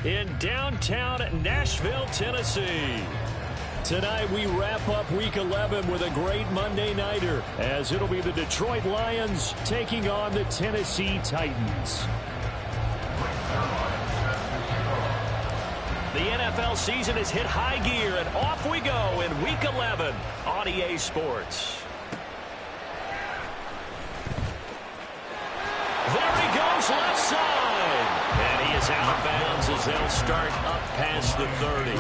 in downtown Nashville, Tennessee. Tonight we wrap up Week 11 with a great Monday nighter, as it'll be the Detroit Lions taking on the Tennessee Titans. The NFL season has hit high gear, and off we go in Week 11 on EA Sports. There he goes, left side. And he is out of bounds as they'll start up past the 30.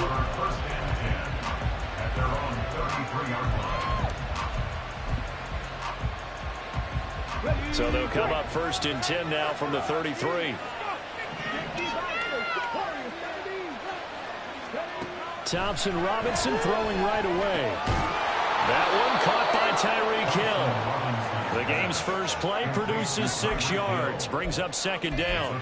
So they'll come up 1st and 10 now from the 33. Thompson Robinson throwing right away. That one caught by Tyreek Hill. The game's first play produces 6 yards. Brings up 2nd down.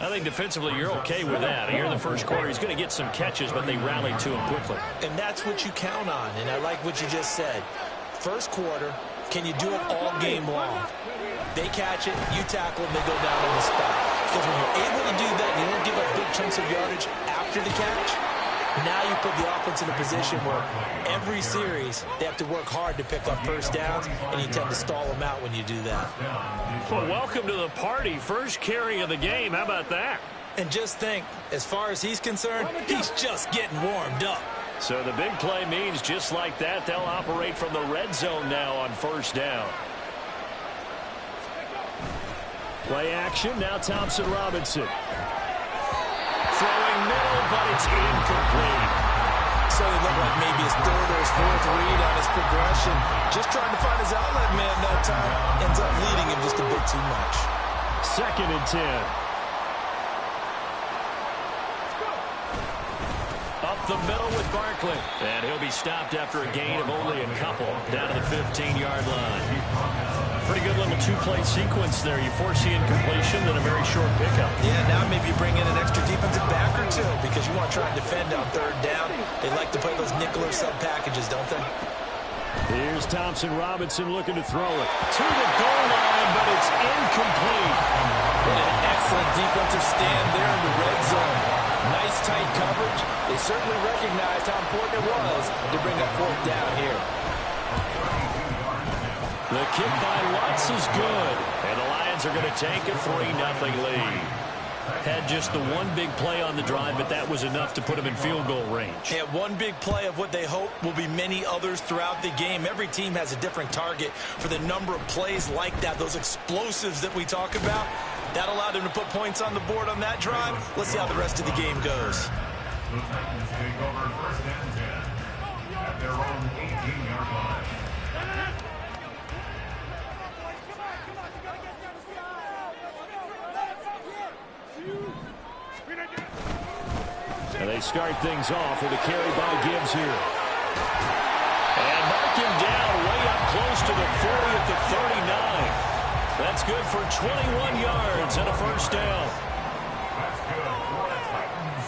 I think defensively you're okay with that. Here in the first quarter he's going to get some catches, but they rallied to him quickly. And that's what you count on. And I like what you just said. First quarter, can you do it all game long? They catch it, you tackle them, they go down on the spot. Because when you're able to do that, you don't give up big chunks of yardage after the catch. Now you put the offense in a position where every series they have to work hard to pick up first downs, and you tend to stall them out when you do that. Well, welcome to the party. First carry of the game. How about that? And just think, as far as he's concerned, he's just getting warmed up. So the big play means just like that, they'll operate from the red zone now on 1st down. Play action, now Thompson Robinson. Throwing middle, but it's incomplete. So it looked like maybe his 3rd or his 4th read on his progression. Just trying to find his outlet man that time. Ends up leading him just a bit too much. 2nd and 10. Up the middle with Barkley. And he'll be stopped after a gain of only a couple. Down to the 15-yard line. Pretty good little 2-play sequence there. You foresee incompletion, then a very short pickup. Yeah, now maybe bring in an extra defensive back or two because you want to try and defend on 3rd down. They like to play those nickel or sub packages, don't they? Here's Thompson Robinson looking to throw it to the goal line, but it's incomplete. What an excellent defensive stand there in the red zone. Nice tight coverage. They certainly recognized how important it was to bring up 4th down here. The kick by Lutz is good, and the Lions are going to take a 3-0 lead. Had just the one big play on the drive, but that was enough to put them in field goal range. Yeah, one big play of what they hope will be many others throughout the game. Every team has a different target for the number of plays like that, those explosives that we talk about. That allowed them to put points on the board on that drive. Let's see how the rest of the game goes. The Titans take over 1st and 10 at their own 18-yard line. And they start things off with a carry by Gibbs here. And mark him down way up close to the 40 at the 39. That's good for 21 yards and a 1st down. That's good for the Titans.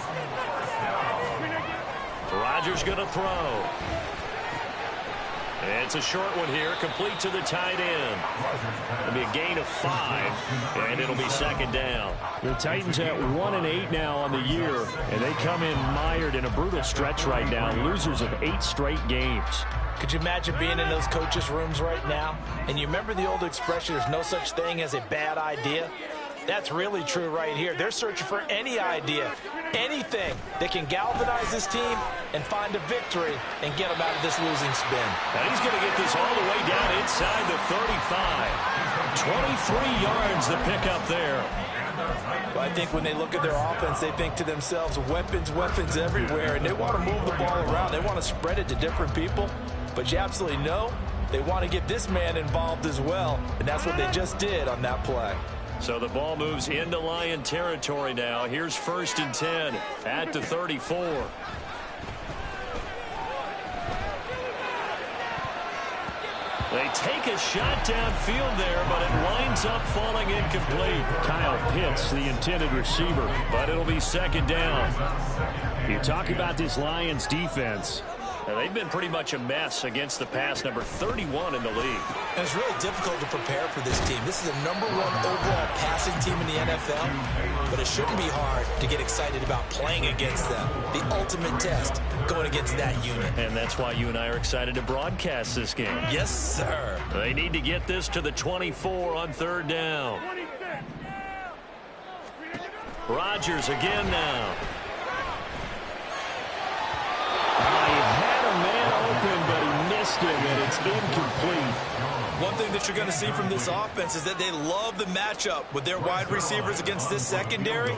Rodgers going to throw. It's a short one here, complete to the tight end. It'll be a gain of 5, and it'll be 2nd down. The Titans at 1-8 now on the year, and they come in mired in a brutal stretch right now, losers of 8 straight games. Could you imagine being in those coaches' rooms right now? And you remember the old expression, there's no such thing as a bad idea? That's really true right here. They're searching for any idea, anything that can galvanize this team and find a victory and get them out of this losing spin. And he's going to get this all the way down inside the 35. 23 yards the pickup there. Well, I think when they look at their offense, they think to themselves, weapons, weapons everywhere, and they want to move the ball around. They want to spread it to different people, but you absolutely know they want to get this man involved as well, and that's what they just did on that play. So the ball moves into Lion territory now. Here's 1st and 10 at the 34. They take a shot downfield there, but it winds up falling incomplete. Kyle Pitts, the intended receiver, but it'll be 2nd down. You talk about this Lions defense. Now, they've been pretty much a mess against the pass, number 31 in the league. And it's really difficult to prepare for this team. This is a #1 overall passing team in the NFL, but it shouldn't be hard to get excited about playing against them. The ultimate test going against that unit. And that's why you and I are excited to broadcast this game. Yes, sir. They need to get this to the 24 on 3rd down. Rodgers again now. He had a man open, but he missed him, and it's incomplete. One thing that you're going to see from this offense is that they love the matchup with their wide receivers against this secondary.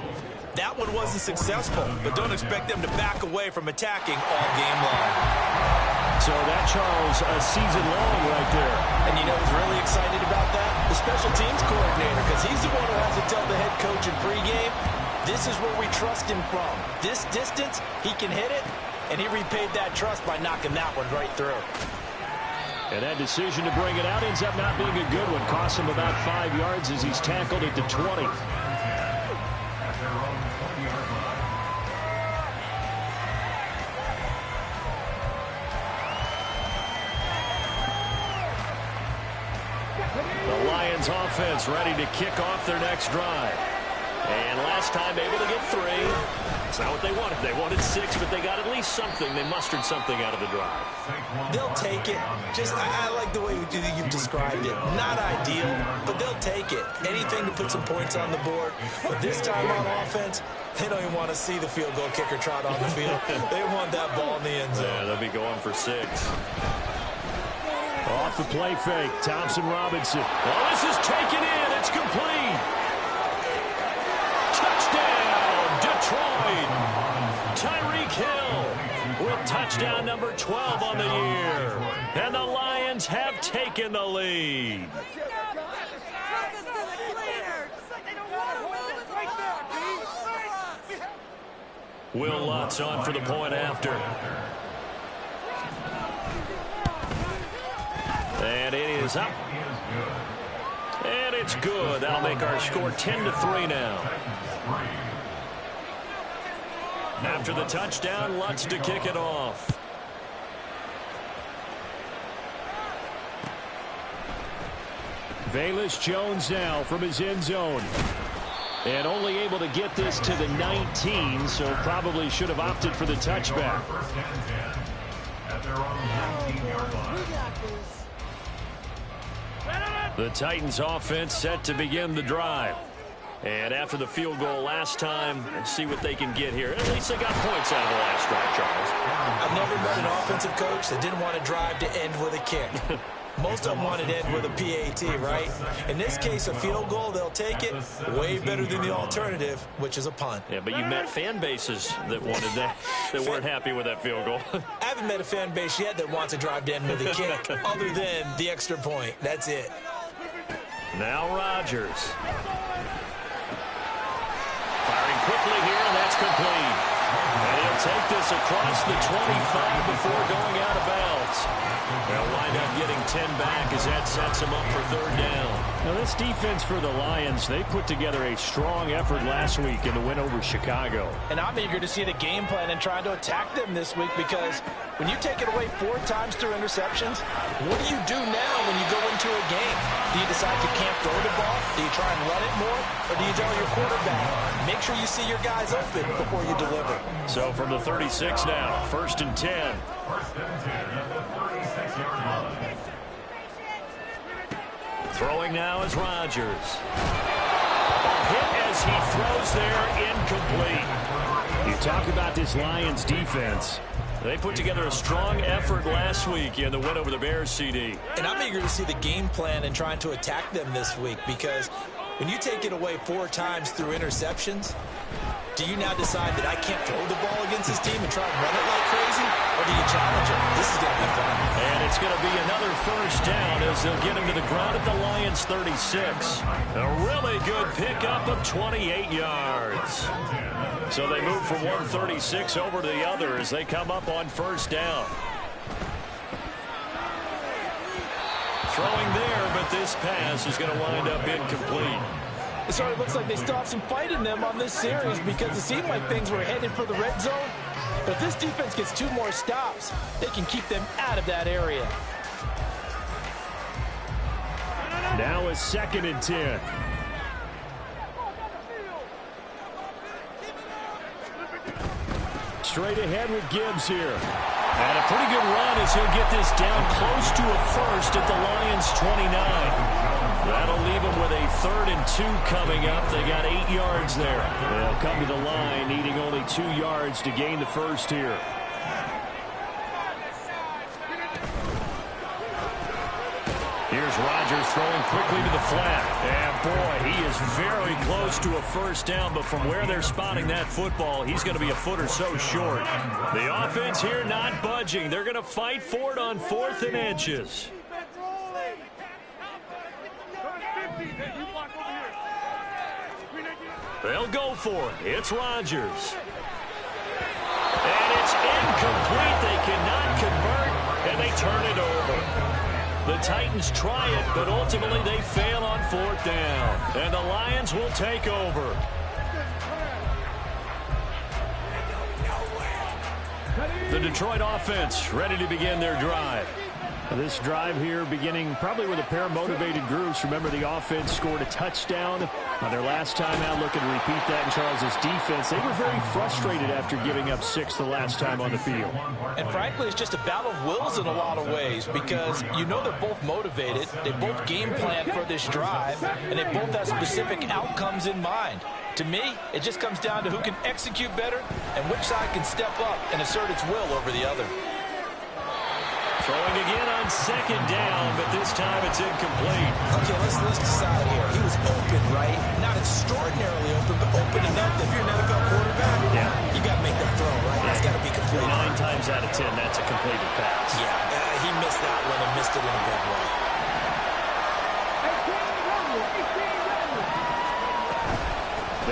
That one wasn't successful, but don't expect them to back away from attacking all game long. So that, Charles, a season long right there. And you know who's really excited about that? The special teams coordinator, because he's the one who has to tell the head coach in pregame, this is where we trust him from. This distance, he can hit it, and he repaid that trust by knocking that one right through. And that decision to bring it out ends up not being a good one. Costs him about 5 yards as he's tackled at the 20. The Lions offense ready to kick off their next drive. And last time able to get 3. It's not what they wanted. They wanted 6, but they got at least something. They mustered something out of the drive. They'll take it. I like the way you've described it. Not ideal, but they'll take it. Anything to put some points on the board. But this time on offense, they don't even want to see the field goal kicker trot on the field. They want that ball in the end zone. Yeah, they'll be going for 6. Off the play fake, Thompson Robinson. Oh, this is taken in. It's complete. Touchdown, Detroit. Tyreek Hill with touchdown number 12 on the year. And the Lions have taken the lead. Will Lutz on for the point after. And it is up. And it's good. That'll make our score 10-3 now. After the touchdown, Lutz to kick it off. Velus Jones now from his end zone. And only able to get this to the 19, so probably should have opted for the touchback. The Titans offense set to begin the drive. And after the field goal last time, let's see what they can get here. At least they got points out of the last drive, Charles. I've never met an offensive coach that didn't want to drive to end with a kick. Most of them wanted to end with a PAT, right? In this case, a field goal, they'll take it. Way better than the alternative, which is a punt. Yeah, but you met fan bases that wanted that, that weren't happy with that field goal. I haven't met a fan base yet that wants to drive to end with a kick, other than the extra point. That's it. Now Rodgers. Firing quickly here, and that's complete. And he'll take this across the 25 before going out of bounds. They'll wind up getting 10 back as that sets him up for 3rd down. Now this defense for the Lions, they put together a strong effort last week in the win over Chicago. And I'm eager to see the game plan and trying to attack them this week, because when you take it away 4 times through interceptions, what do you do now when you go into a game? Do you decide you can't throw the ball? Do you try and run it more? Or do you tell your quarterback, make sure you see your guys open before you deliver? So from the 36 now, 1st and 10. Throwing now is Rodgers. Hit as he throws there, incomplete. You talk about this Lions defense. They put together a strong effort last week in the win over the Bears, CD. And I'm eager to see the game plan and trying to attack them this week, because when you take it away 4 times through interceptions, do you now decide that I can't throw the ball against this team and try and run it like crazy? Or do you challenge it? This is going to be fun. And it's going to be another 1st down as they'll get him to the ground at the Lions 36. A really good pickup of 28 yards. So they move from 136 over to the other as they come up on 1st down. Throwing there, but this pass is going to wind up incomplete. It sort of looks like they still have some fight in them on this series because it seemed like things were headed for the red zone. But if this defense gets 2 more stops, they can keep them out of that area. Now a 2nd and 10. Straight ahead with Gibbs here. And a pretty good run as he'll get this down close to a first at the Lions' 29. That'll leave them with a 3rd and 2 coming up. They got 8 yards there. They'll come to the line needing only 2 yards to gain the first here. Here's Rodgers throwing quickly to the flat. And boy, he is very close to a first down, but from where they're spotting that football, he's going to be a foot or so short. The offense here not budging. They're going to fight for it on 4th and inches. They'll go for it. It's Rodgers. And it's incomplete. They cannot convert, and they turn it over. The Titans try it, but ultimately they fail on 4th down. And the Lions will take over. The Detroit offense ready to begin their drive. This drive here beginning probably with a pair of motivated groups. Remember, the offense scored a touchdown on their last time out, looking to repeat that in Charles's defense. They were very frustrated after giving up 6 the last time on the field. And frankly, it's just a battle of wills in a lot of ways because you know they're both motivated. They both game plan for this drive, and they both have specific outcomes in mind. To me, it just comes down to who can execute better and which side can step up and assert its will over the other. Throwing again on 2nd down, but this time it's incomplete. Okay, let's decide here. He was open, right? Not extraordinarily open, but open enough that if you're an NFL quarterback, you got to make that throw, right? That's got to be complete. 9 times out of 10, that's a completed pass. Yeah, he missed that one and missed it in a big way.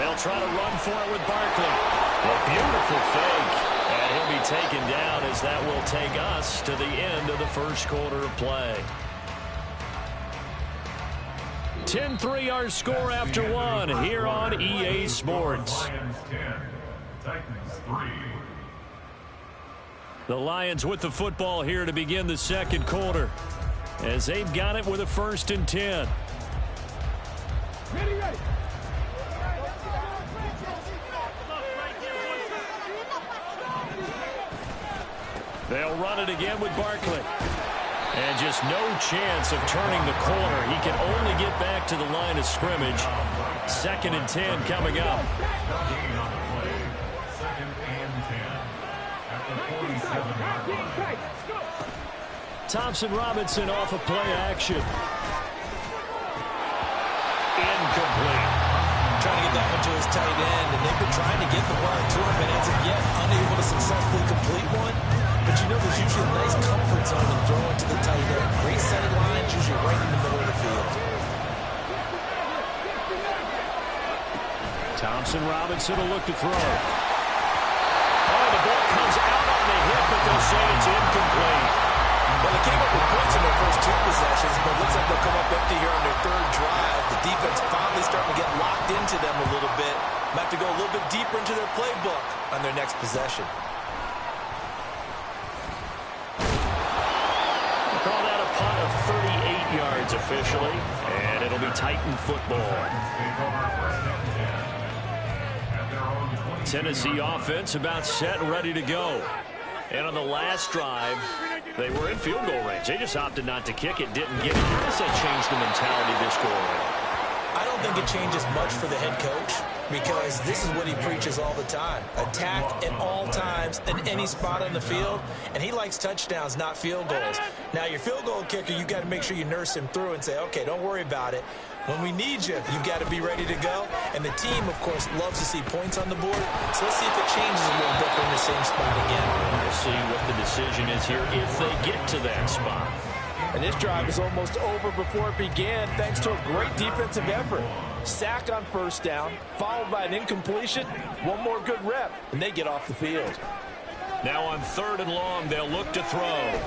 They'll try to run for it with Barkley. A beautiful fake. And he'll be taken down as that will take us to the end of the first quarter of play. 10-3 our score after 1 here on EA Sports. The Lions with the football here to begin the second quarter as they've got it with a 1st and 10. Ready. They'll run it again with Barkley. And just no chance of turning the corner. He can only get back to the line of scrimmage. 2nd and 10 coming up. Thompson Robinson off of play action. Incomplete. Trying to get that one to his tight end, and they've been trying to get the ball to him, and as of yet, unable to successfully complete one. But you know there's usually a nice comfort zone in throwing to the tight end. Great setting lines, usually right in the middle of the field. Thompson Robinson will look to throw. Oh, the ball comes out on the hip, but they'll say it's incomplete. Well, they came up with points in their first 2 possessions, but it looks like they'll come up empty here on their 3rd drive. The defense finally starting to get locked into them a little bit. Might have to go a little bit deeper into their playbook on their next possession. Call that a punt of 38 yards officially, and it'll be Titan football. Tennessee offense about set and ready to go. And on the last drive, they were in field goal range. They just opted not to kick it, didn't get it. How does that change the mentality this go around? I don't think it changes much for the head coach because this is what he preaches all the time. Attack at all times in any spot on the field, and he likes touchdowns, not field goals. Now, your field goal kicker, you got to make sure you nurse him through and say, okay, don't worry about it. When we need you, you've got to be ready to go. And the team, of course, loves to see points on the board. So let's see if it changes a little bit in the same spot again. We'll see what the decision is here if they get to that spot. And this drive is almost over before it began thanks to a great defensive effort. Sack on 1st down, followed by an incompletion. One more good rep, and they get off the field. Now on 3rd and long, they'll look to throw.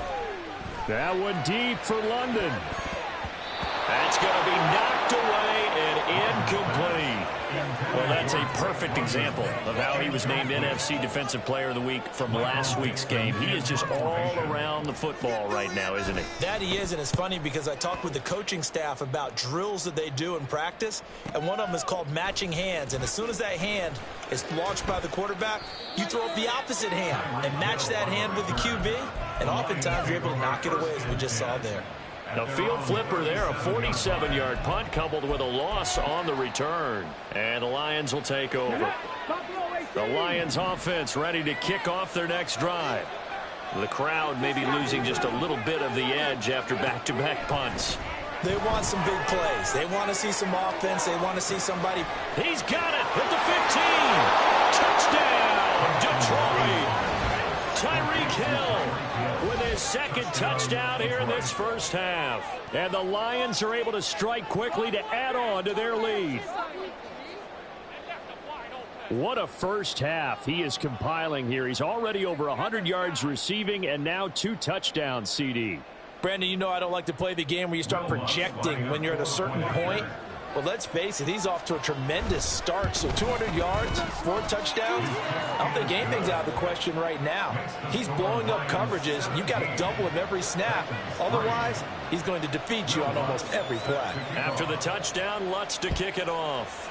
That one deep for London. That's going to be knocked away and incomplete. Well, that's a perfect example of how he was named NFC Defensive Player of the Week from last week's game. He is just all around the football right now, isn't he? That he is, and it's funny because I talked with the coaching staff about drills that they do in practice, and one of them is called matching hands. And as soon as that hand is launched by the quarterback, you throw up the opposite hand and match that hand with the QB, and oftentimes you're able to knock it away, as we just saw there. The field flipper there, a 47-yard punt coupled with a loss on the return. And the Lions will take over. The Lions offense ready to kick off their next drive. The crowd may be losing just a little bit of the edge after back-to-back punts. They want some big plays. They want to see some offense. They want to see somebody. He's got it at the 15. Touchdown, Detroit. Tyreek Hill with his second touchdown here in this first half. And the Lions are able to strike quickly to add on to their lead. What a first half he is compiling here. He's already over 100 yards receiving and now 2 touchdowns, CD. Brandon, you know I don't like to play the game where you start projecting when you're at a certain point. Well, let's face it, he's off to a tremendous start. So 200 yards, 4 touchdowns. I don't think anything's out of the question right now. He's blowing up coverages. You've got to double him every snap. Otherwise, he's going to defeat you on almost every play. After the touchdown, Lutz to kick it off.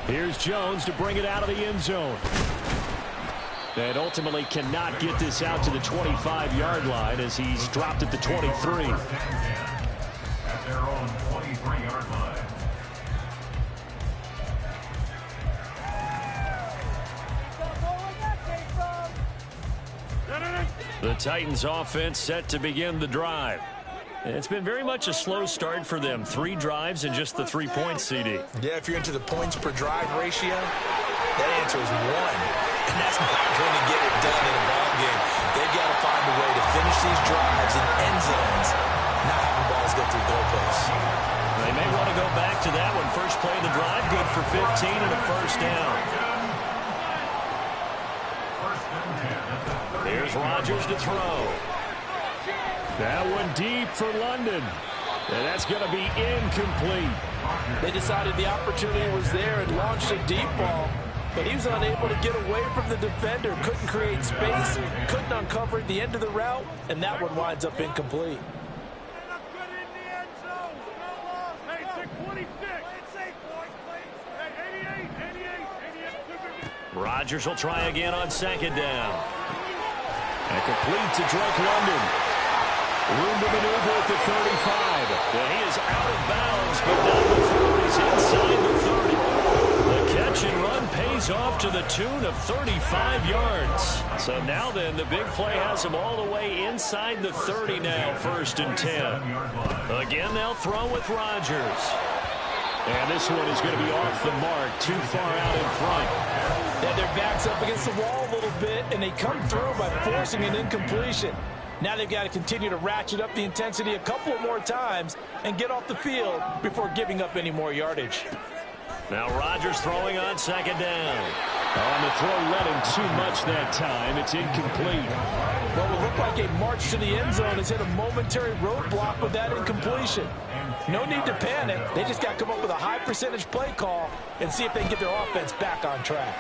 Here's Jones to bring it out of the end zone. And ultimately cannot get this out to the 25-yard line as he's dropped at the 23. At their own 23-yard line. The Titans offense set to begin the drive. It's been very much a slow start for them. 3 drives and just the 3 points, CD. Yeah, if you're into the points per drive ratio, that answer is 1. And that's not going to get it done in a ball game. They've got to find a way to finish these drives in end zones, not having balls go through goalposts. They may want to go back to that one. First play of the drive, good for 15 and a first down. Here's Rodgers to throw. That one deep for London. And that's going to be incomplete. They decided the opportunity was there and launched a deep ball, but he was unable to get away from the defender, couldn't create space, couldn't uncover at the end of the route, and that one winds up incomplete. Rodgers will try again on second down. And complete to Drake London. Room to maneuver at the 35. Yeah, he is out of bounds, but not before he's inside the 30. The catch and run pays off to the tune of 35 yards. So now then, the big play has him all the way inside the 30 now, 1st and 10. Again, they'll throw with Rodgers. And this one is going to be off the mark, too far out in front. Yeah, their back's up against the wall a little bit, and they come through by forcing an incompletion. Now they've got to continue to ratchet up the intensity a couple more times and get off the field before giving up any more yardage. Now Rodgers throwing on second down. On the throw led him too much that time. It's incomplete. Well, it looked like a march to the end zone has hit a momentary roadblock with that incompletion. No need to panic. They just got to come up with a high percentage play call and see if they can get their offense back on track.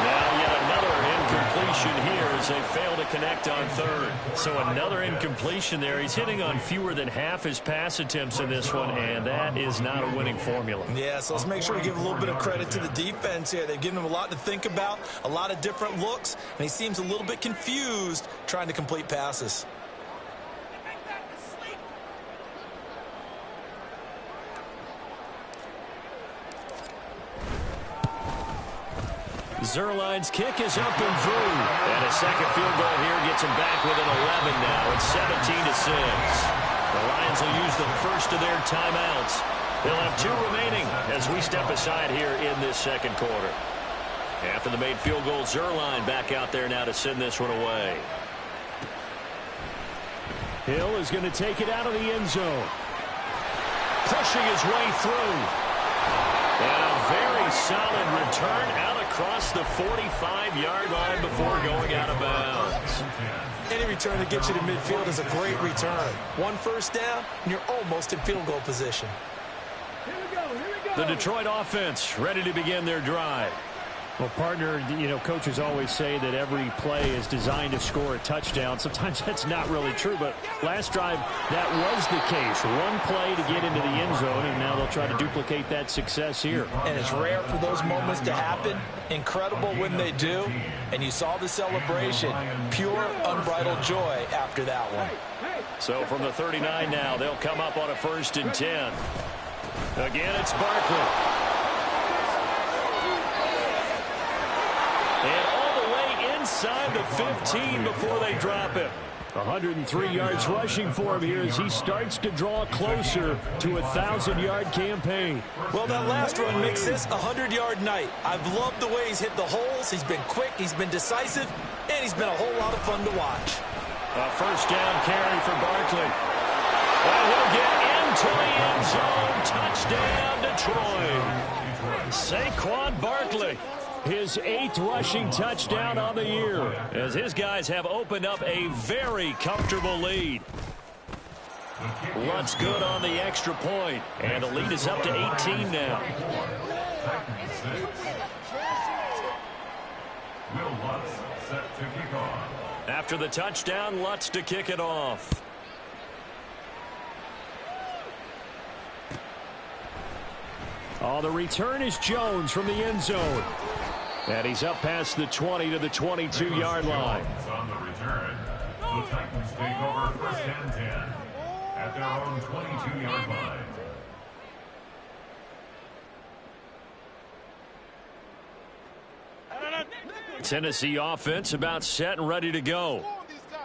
Now yet another incompletion here as they fail to connect on 3rd. So another incompletion there. He's hitting on fewer than half his pass attempts in this one, and that is not a winning formula. Yeah, so let's make sure we give a little bit of credit to the defense here. They've given him a lot to think about, a lot of different looks, and he seems a little bit confused trying to complete passes. Zerline's kick is up and through. And a second field goal here gets him back within 11 now. It's 17-6. The Lions will use the first of their timeouts. They'll have 2 remaining as we step aside here in this second quarter. After the made field goal, Zerline back out there now to send this one away. Hill is going to take it out of the end zone. Pushing his way through. And a very solid return out of across the 45-yard line before going out of bounds. Any return that gets you to midfield is a great return. One first down, and you're almost in field goal position. The Detroit offense ready to begin their drive. Well, partner, coaches always say that every play is designed to score a touchdown. Sometimes that's not really true, but last drive, that was the case. One play to get into the end zone, and now they'll try to duplicate that success here. And it's rare for those moments to happen. Incredible when they do. And you saw the celebration. Pure, unbridled joy after that one. So from the 39 now, they'll come up on a 1st and 10. Again, it's Barkley. And all the way inside the 15 before they drop him. 103 yards rushing for him here as he starts to draw closer to a 1,000-yard campaign. Well, that last run makes this a 100-yard night. I've loved the way he's hit the holes. He's been quick, he's been decisive, and he's been a whole lot of fun to watch. A 1st down carry for Barkley. And he'll get into the end zone. Touchdown, Detroit. Saquon Barkley. His 8th rushing touchdown on the year, as his guys have opened up a very comfortable lead. Lutz good on the extra point, and the lead is up to 18 now. Will Lutz set to kick off. After the touchdown, Lutz to kick it off. Oh, the return is Jones from the end zone. And he's up past the 20 to the 22-yard line. On the return, the Titans take over 1st and 10 at their own 22-yard line. Tennessee offense about set and ready to go.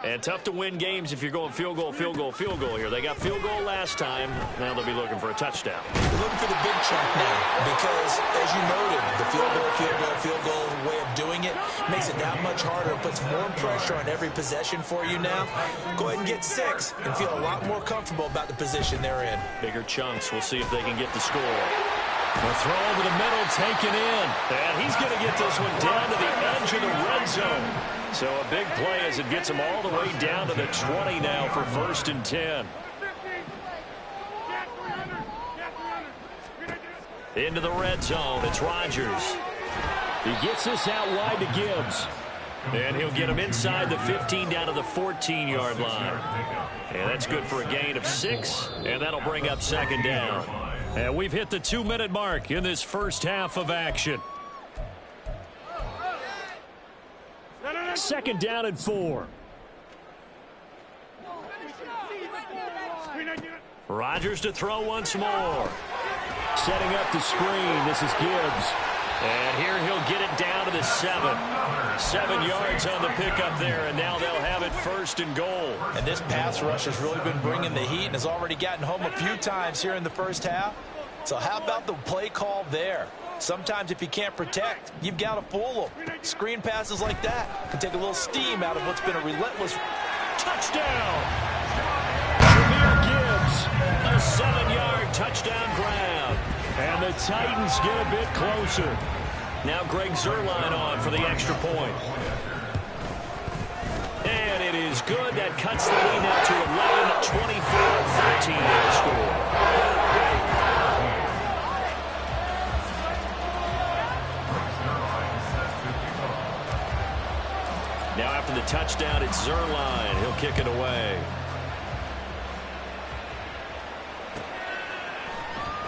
And tough to win games if you're going field goal, field goal, field goal here. They got field goal last time. Now they'll be looking for a touchdown. They're looking for the big chunk now because, as you noted, the field goal way of doing it makes it that much harder. It puts more pressure on every possession for you now. Go ahead and get 6 and feel a lot more comfortable about the position they're in. Bigger chunks. We'll see if they can get the score. The throw over the middle taken in. And he's going to get this one down to the edge of the red zone. So a big play as it gets him all the way down to the 20 now for 1st and 10. Into the red zone. It's Rodgers. He gets this out wide to Gibbs. And he'll get him inside the 15 down to the 14-yard line. And that's good for a gain of 6. And that'll bring up 2nd down. And we've hit the 2-minute mark in this first half of action. 2nd down and 4. Rodgers to throw once more. Setting up the screen. This is Gibbs. And here he'll get it down to the 7. 7 yards on the pickup there, and now they'll have it 1st and goal. And this pass rush has really been bringing the heat and has already gotten home a few times here in the first half. So how about the play call there? Sometimes if you can't protect, you've got to fool them. Screen passes like that can take a little steam out of what's been a relentless touchdown. Jahmyr Gibbs, a 7-yard touchdown grab. And the Titans get a bit closer. Now Greg Zuerlein on for the extra point. And it is good. That cuts the lead now to 11, 24-13 their score. Now after the touchdown, it's Zuerlein. He'll kick it away.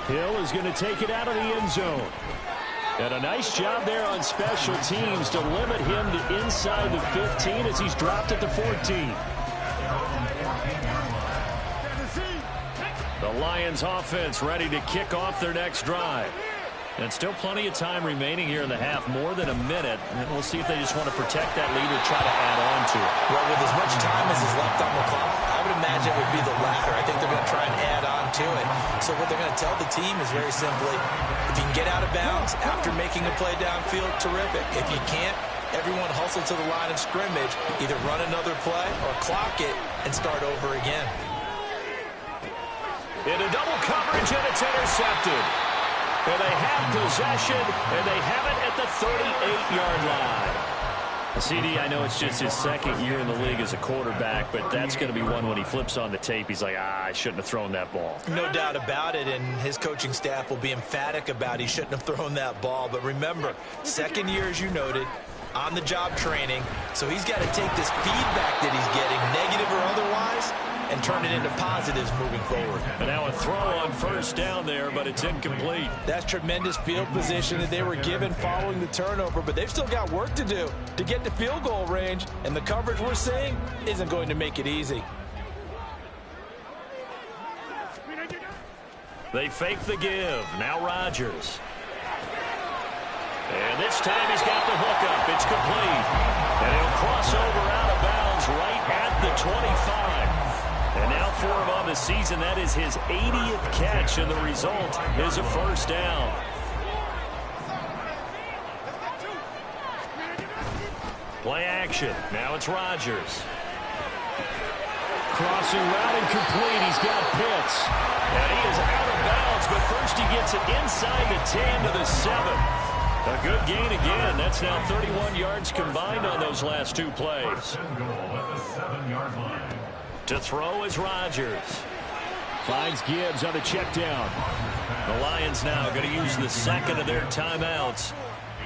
Hill is going to take it out of the end zone. And a nice job there on special teams to limit him to inside the 15 as he's dropped at the 14. The Lions offense ready to kick off their next drive. And still plenty of time remaining here in the half, more than a minute. And we'll see if they just want to protect that lead or try to add on to it. Well, with as much time as is left on the clock, I would imagine it would be the latter. I think they're going to try and add on to it. So what they're going to tell the team is very simply, if you can get out of bounds after making a play downfield, terrific. If you can't, everyone hustle to the line of scrimmage, either run another play or clock it and start over again. Into double coverage, and it's intercepted. And they have possession, and they have it at the 38-yard line. CD, I know it's just his second year in the league as a quarterback, but that's going to be one when he flips on the tape, he's like, I shouldn't have thrown that ball. No doubt about it, and his coaching staff will be emphatic about he shouldn't have thrown that ball. But remember, second year, as you noted, on-the-job training, so he's got to take this feedback that he's getting, negative or otherwise, and turn it into positives moving forward. And now a throw on first down there, but it's incomplete. That's tremendous field position that they were given following the turnover, but they've still got work to do to get to field goal range, and the coverage we're seeing isn't going to make it easy. They fake the give. Now Rodgers. And this time he's got the hook up. It's complete. And he'll cross over out of bounds right at the 25. And now for him on the season, that is his 80th catch, and the result is a first down. Play action. Now it's Rodgers. Crossing route incomplete. He's got Pitts. And he is out of bounds, but first he gets it inside the 10 to the 7. A good gain again. That's now 31 yards combined on those last two plays. To throw is Rodgers. Finds Gibbs on the check down. The Lions now going to use the second of their timeouts,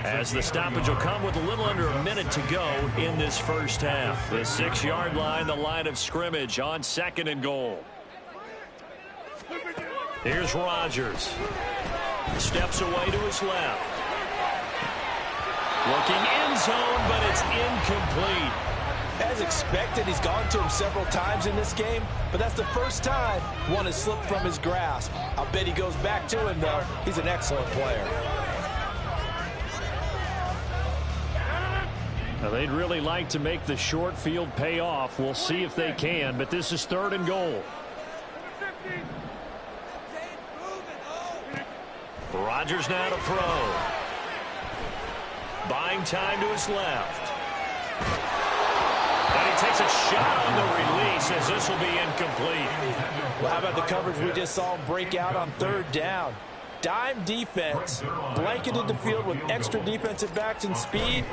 as the stoppage will come with a little under a minute to go in this first half. The 6-yard line, the line of scrimmage on second and goal. Here's Rodgers. Steps away to his left. Looking end zone, but it's incomplete. As expected, he's gone to him several times in this game, but that's the first time one has slipped from his grasp. I'll bet he goes back to him, though. He's an excellent player. Now, they'd really like to make the short field pay off. We'll see if they can, but this is third and goal. Rodgers now to throw. Buying time to his left. And he takes a shot on the release, as this will be incomplete. Well, how about the coverage we just saw him break out on third down? Dime defense, blanketed the field with extra defensive backs and speed,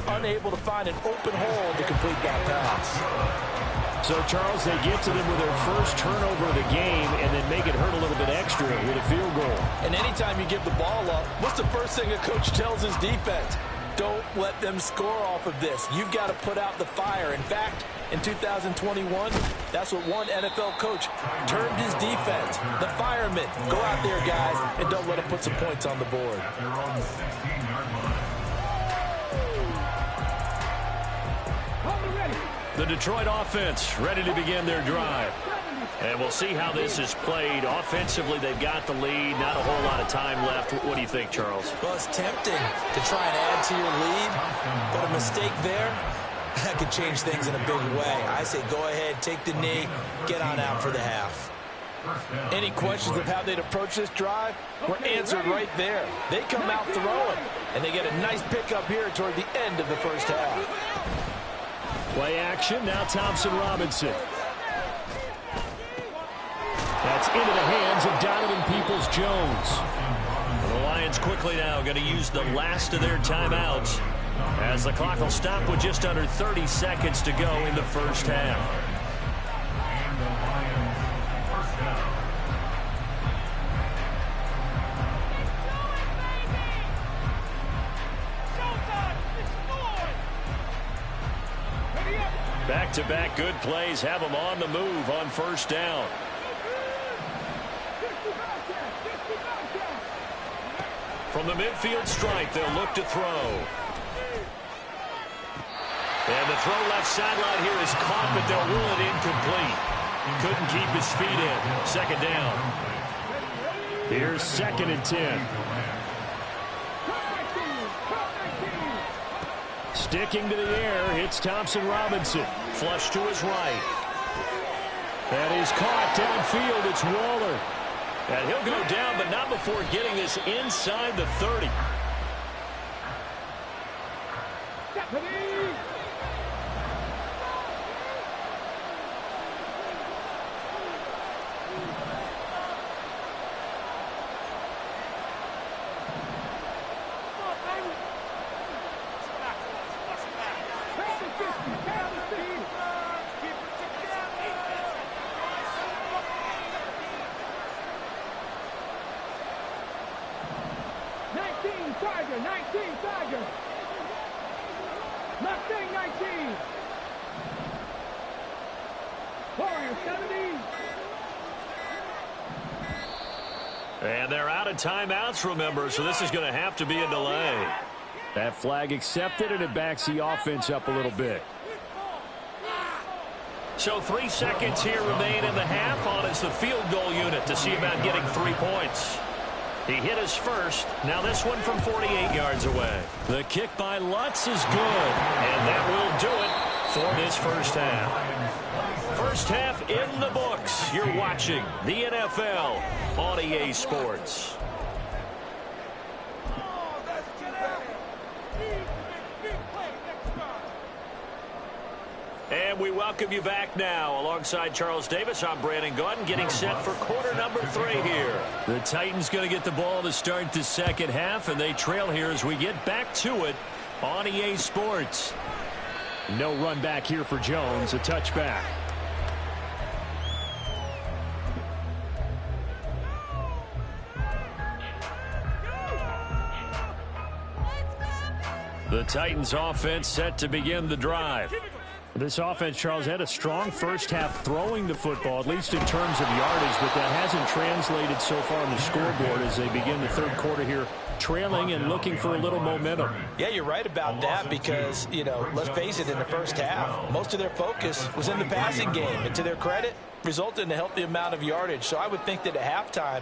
unable to find an open hole to complete that pass. So, Charles, they get to them with their first turnover of the game and then make it hurt a little bit extra with a field goal. And anytime you give the ball up, what's the first thing a coach tells his defense? Don't let them score off of this. You've got to put out the fire. In fact, in 2021, that's what one NFL coach termed his defense. The firemen. Go out there, guys, and don't let them put some points on the board. The Detroit offense ready to begin their drive. And we'll see how this is played. Offensively, they've got the lead. Not a whole lot of time left. What do you think, Charles? Well, it's tempting to try and add to your lead, but a mistake there, that could change things in a big way. I say go ahead, take the knee, get on out for the half. Any questions of how they'd approach this drive were answered right there. They come out throwing, and they get a nice pickup here toward the end of the first half. Play action, now Thompson Robinson. That's into the hands of Donovan Peoples-Jones. The Lions quickly now going to use the last of their timeouts, as the clock will stop with just under 30 seconds to go in the first half. Back-to-back good plays have them on the move on first down. From the midfield stripe, they'll look to throw. And the throw left sideline here is caught, but they'll rule it incomplete. Couldn't keep his feet in. Second down. Here's 2nd and 10. Sticking to the air, it's Thompson Robinson. Flush to his right. That is caught downfield. It's Waller. And he'll go down, but not before getting this inside the 30. Tiger, 19, Tiger. Mustang, 19. Warrior, 70. And they're out of timeouts, remember, so this is going to have to be a delay. That flag accepted, and it backs the offense up a little bit. So 3 seconds here remain in the half. On is the field goal unit to see about getting 3 points. He hit his first. Now this one from 48 yards away. The kick by Lutz is good. And that will do it for this first half. First half in the books. You're watching the NFL on EA Sports. And we welcome you back now. Alongside Charles Davis, I'm Brandon Gaudin, getting set for quarter number 3 here. The Titans going to get the ball to start the second half, and they trail here as we get back to it on EA Sports. No run back here for Jones, a touchback. The Titans offense set to begin the drive. This offense, Charles, had a strong first half throwing the football, at least in terms of yardage, but that hasn't translated so far on the scoreboard as they begin the third quarter here, trailing and looking for a little momentum. Yeah, you're right about that because, you know, let's face it, in the first half, most of their focus was in the passing game. And to their credit, resulted in a healthy amount of yardage. So I would think that at halftime,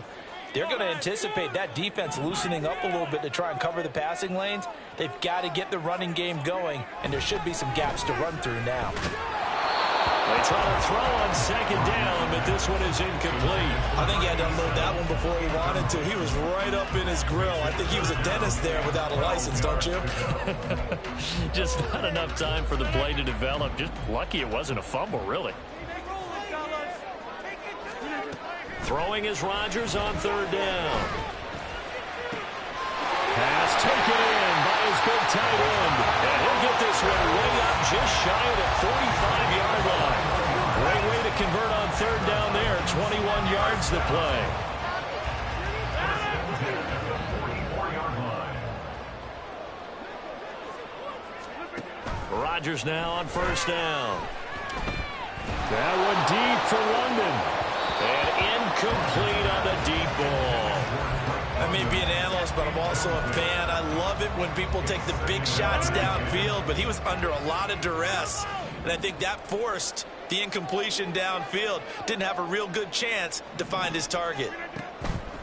they're going to anticipate that defense loosening up a little bit to try and cover the passing lanes. They've got to get the running game going, and there should be some gaps to run through now. They try to throw on second down, but this one is incomplete. I think he had to unload that one before he wanted to. He was right up in his grill. I think he was a dentist there without a license, don't you? Just not enough time for the play to develop. Just lucky it wasn't a fumble, really. Throwing is Rodgers on third down. Pass taken in by his big tight end. And he'll get this one way up just shy of the 45-yard line. Great way to convert on third down there. 21 yards to play. Rodgers now on first down. That one deep for London. And incomplete on the deep ball. I may be an analyst, but I'm also a fan. I love it when people take the big shots downfield, but he was under a lot of duress. And I think that forced the incompletion downfield. Didn't have a real good chance to find his target.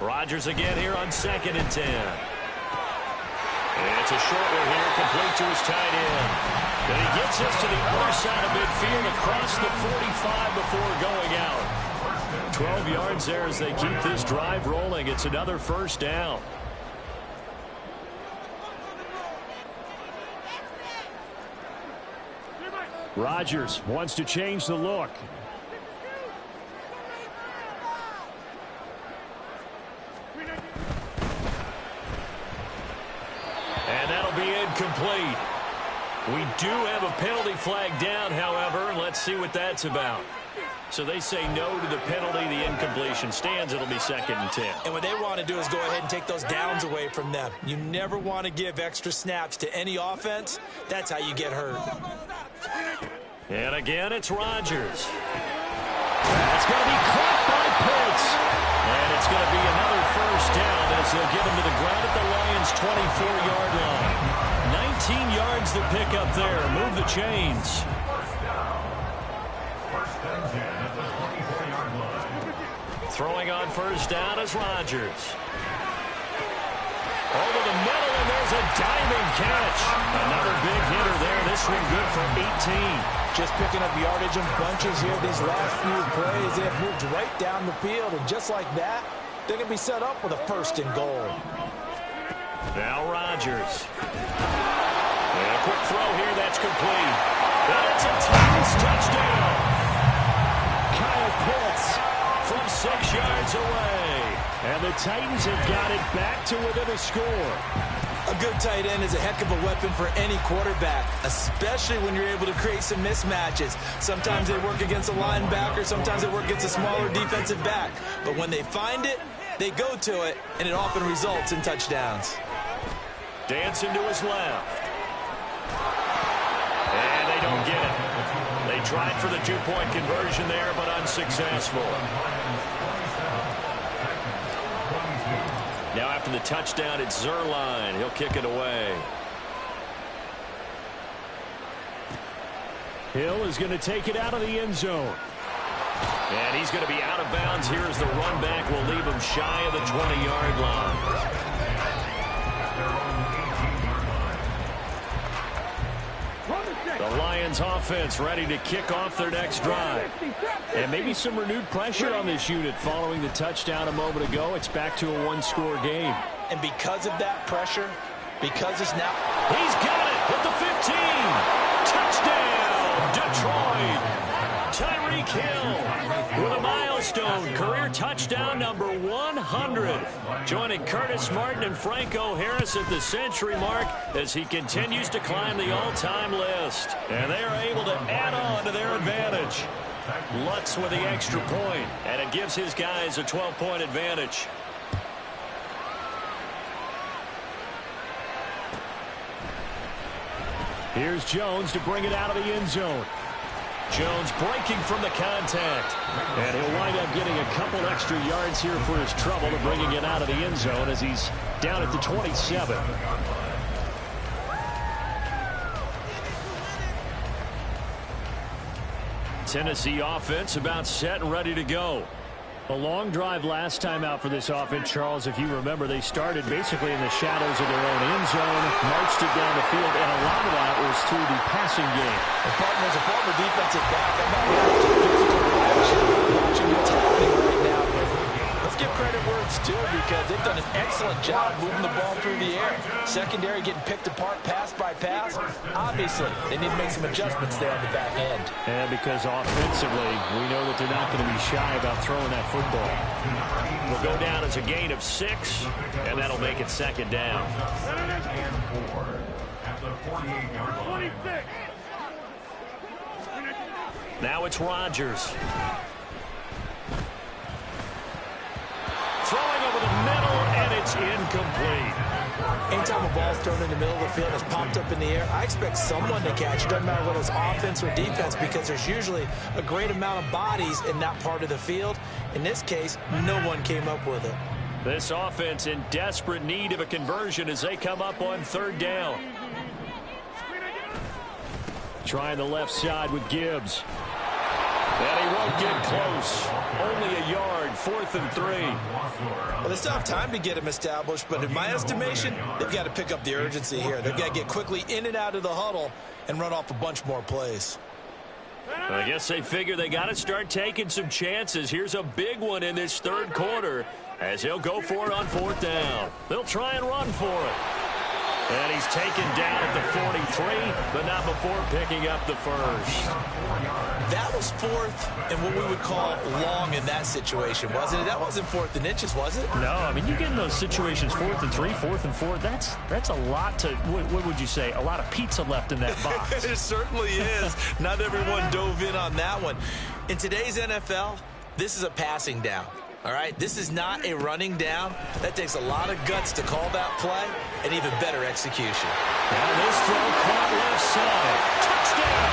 Rodgers again here on 2nd and 10. And it's a short one here, complete to his tight end. And he gets us to the other side of midfield across the 45 before going out. 12 yards there as they keep this drive rolling. It's another first down. Rodgers wants to change the look. And that'll be incomplete. We do have a penalty flag down, however, and let's see what that's about. So they say no to the penalty. The incompletion stands. It'll be 2nd and 10. And what they want to do is go ahead and take those downs away from them. You never want to give extra snaps to any offense. That's how you get hurt. And again, it's Rodgers. That's going to be caught by Pitts. And it's going to be another first down as they'll get him to the ground at the Lions' 24-yard line. 19 yards to pick up there. Move the chains. Throwing on first down is Rodgers. Over the middle, and there's a diving catch. Another big hitter there. This one good for 18. Just picking up yardage in bunches here these last few plays. They have moved right down the field, and just like that, they're going to be set up with a 1st and goal. Now Rodgers. And a quick throw here. That's complete. And it's a Titans touchdown. Kyle Pitts from 6 yards away. And the Titans have got it back to within a score. A good tight end is a heck of a weapon for any quarterback, especially when you're able to create some mismatches. Sometimes they work against a linebacker, sometimes they work against a smaller defensive back. But when they find it, they go to it, and it often results in touchdowns. Dancing to his left. And they don't get it. They tried for the two-point conversion there, but unsuccessful. Now after the touchdown, it's Zuerlein. He'll kick it away. Hill is going to take it out of the end zone. And he's going to be out of bounds here as the run back will leave him shy of the 20-yard line. The Lions offense ready to kick off their next drive. And maybe some renewed pressure on this unit following the touchdown a moment ago. It's back to a one-score game. And because of that pressure, because it's now... He's got it with the 15. Touchdown, Detroit. Tyreek Hill with a milestone career touchdown number 100. Joining Curtis Martin and Franco Harris at the century mark as he continues to climb the all-time list. And they are able to add on to their advantage. Lutz with the extra point, and it gives his guys a 12-point advantage. Here's Jones to bring it out of the end zone. Jones breaking from the contact. And he'll wind up getting a couple extra yards here for his trouble to bringing it out of the end zone as he's down at the 27. Tennessee offense about set and ready to go. A long drive last time out for this offense, Charles. If you remember, they started basically in the shadows of their own end zone, marched it down the field, and a lot of that was through the passing game. And partner, as a former defensive back, I'm not reacting to physical reaction, watching what's happening right now. Let's give credit where it's due because they've done an excellent job moving the ball through the air. Secondary getting picked apart pass by pass. Obviously, they need to make some adjustments there on the back end. And because offensively, we know that they're not going to be shy about throwing that football. Will go down as a gain of 6, and that'll make it second down. Now it's Rodgers. Throwing over the middle, and it's incomplete. Anytime a ball's thrown in the middle of the field and it's popped up in the air, I expect someone to catch it. Doesn't matter whether it's offense or defense because there's usually a great amount of bodies in that part of the field. In this case, no one came up with it. This offense in desperate need of a conversion as they come up on third down. Trying the left side with Gibbs. And he won't get close. Only a yard, 4th and 3. Well, they still have time to get him established, but in my estimation, they've got to pick up the urgency here. They've got to get quickly in and out of the huddle and run off a bunch more plays. I guess they figure they got to start taking some chances. Here's a big one in this third quarter as he'll go for it on 4th down. They'll try and run for it. And he's taken down at the 43, but not before picking up the first. That was 4th and what we would call long in that situation, wasn't it? That wasn't 4th and inches, was it? No, I mean, you get in those situations 4th and 3, 4th and 4. That's a lot to, what would you say, a lot of pizza left in that box. It certainly is. Not everyone dove in on that one. In today's NFL, this is a passing down. All right, this is not a running down. That takes a lot of guts to call that play and even better execution. Now this throw caught left side. Touchdown!